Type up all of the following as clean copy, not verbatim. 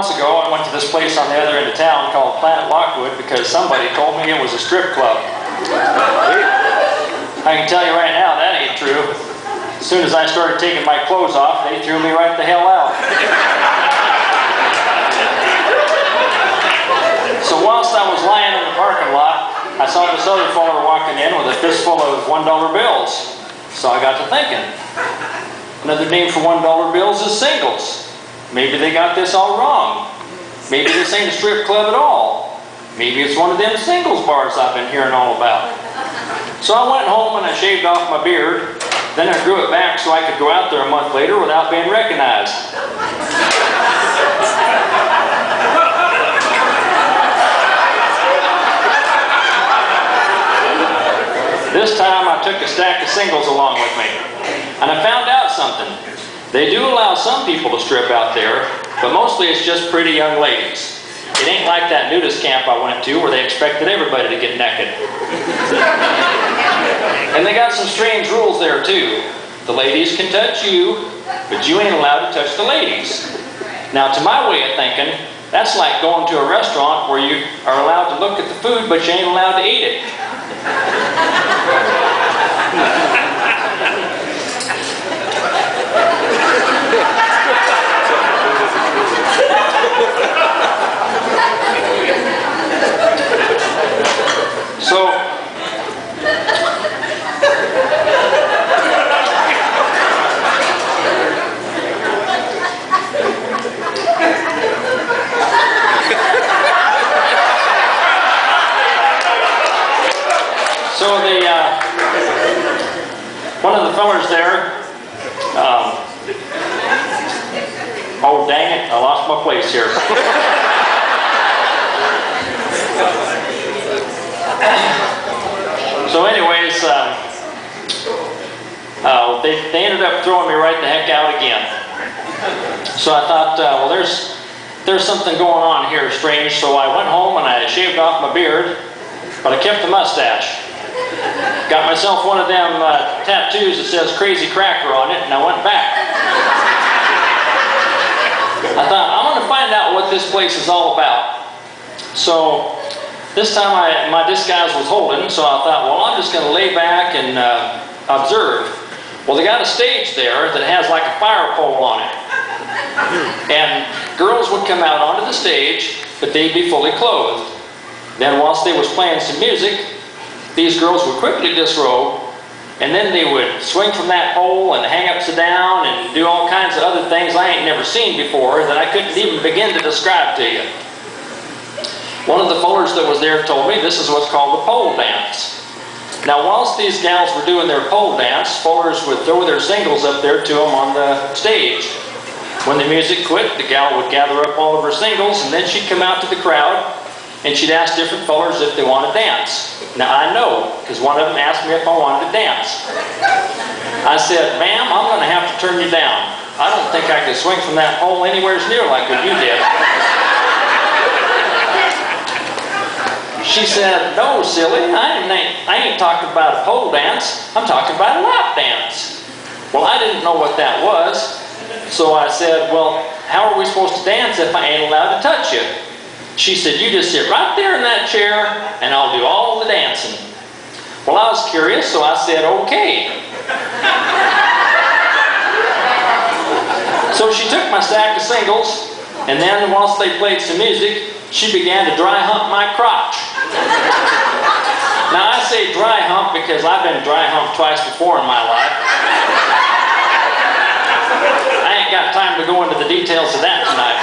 months ago, I went to this place on the other end of town called Planet Lockwood because somebody told me it was a strip club. I can tell you right now, that ain't true. As soon as I started taking my clothes off, they threw me right the hell out. So whilst I was lying in the parking lot, I saw this other fella walking in with a fistful of $1 bills. So I got to thinking, another name for $1 bills is singles. Maybe they got this all wrong. Maybe this ain't a strip club at all. Maybe it's one of them singles bars I've been hearing all about. So I went home and I shaved off my beard. Then I grew it back so I could go out there a month later without being recognized. This time I took a stack of singles along with me. And I found out something. They do allow some people to strip out there, but mostly it's just pretty young ladies. It ain't like that nudist camp I went to where they expected everybody to get naked. And they got some strange rules there too. The ladies can touch you, but you ain't allowed to touch the ladies. Now to my way of thinking, that's like going to a restaurant where you are allowed to look at the food, but you ain't allowed to eat it. So one of the fellers there, oh dang it, I lost my place here. So anyways, they ended up throwing me right the heck out again. So I thought, well, there's something going on here strange. So I went home and I shaved off my beard, but I kept the mustache. Got myself one of them tattoos that says Crazy Cracker on it, and I went back. I thought, I'm going to find out what this place is all about. So this time my disguise was holding, so I thought, well, I'm just going to lay back and observe. Well, they got a stage there that has like a fire pole on it. And girls would come out onto the stage, but they'd be fully clothed. Then whilst they was playing some music, these girls would quickly disrobe, and then they would swing from that pole and hang upside down and do all kinds of other things I ain't never seen before that I couldn't even begin to describe to you. One of the fellers that was there told me this is what's called the pole dance. Now whilst these gals were doing their pole dance, fellers would throw their singles up there to them on the stage. When the music quit, the gal would gather up all of her singles, and then she'd come out to the crowd and she'd ask different fellers if they want to dance. Now I know, because one of them asked me if I wanted to dance. I said, ma'am, I'm going to have to turn you down. I don't think I could swing from that pole anywhere near like what you did. She said, no, silly, I ain't talking about a pole dance. I'm talking about a lap dance. Well, I didn't know what that was. So I said, well, how are we supposed to dance if I ain't allowed to touch you? She said, you just sit right there in that chair and I'll do all the dancing. Well, I was curious, so I said, okay. So she took my stack of singles, and then whilst they played some music, she began to dry hump my crotch. Now I say dry hump because I've been dry humped twice before in my life. I ain't got time to go into the details of that tonight.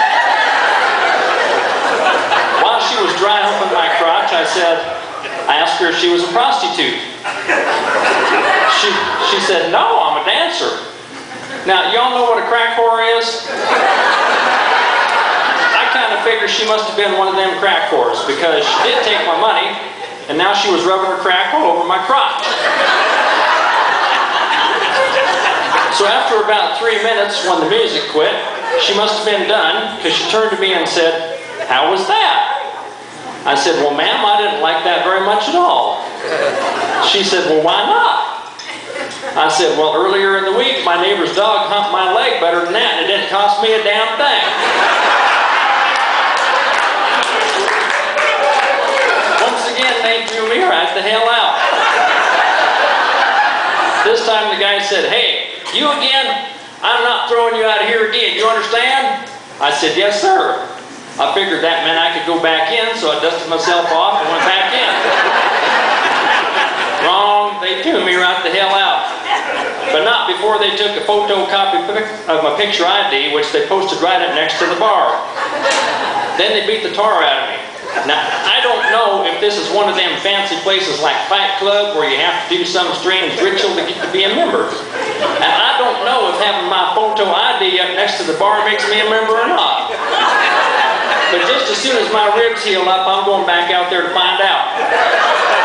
While she was dry humping my crotch, I asked her if she was a prostitute. She said, no, I'm a dancer. Now, y'all know what a crack whore is? I kind of figured she must have been one of them crack whores because she did take my money, and now she was rubbing her crack all over my crotch. So after about 3 minutes, when the music quit, she must have been done because she turned to me and said, how was that? I said, well, ma'am, I didn't like that very much at all. She said, well, why not? I said, well, earlier in the week, my neighbor's dog humped my leg better than that, and it didn't cost me a damn thing. this time the guy said, "Hey, you again? I'm not throwing you out of here again. You understand?" I said, "Yes, sir." I figured that meant I could go back in, so I dusted myself off and went back in. Wrong. They threw me right the hell out. But not before they took a photocopy of my picture ID, which they posted right up next to the bar. Then they beat the tar out of me. Now, I don't know if this is one of them fancy places like Fight Club where you have to do some strange ritual to get to be a member. And I don't know if having my photo ID up next to the bar makes me a member or not. But just as soon as my ribs heal up, I'm going back out there to find out.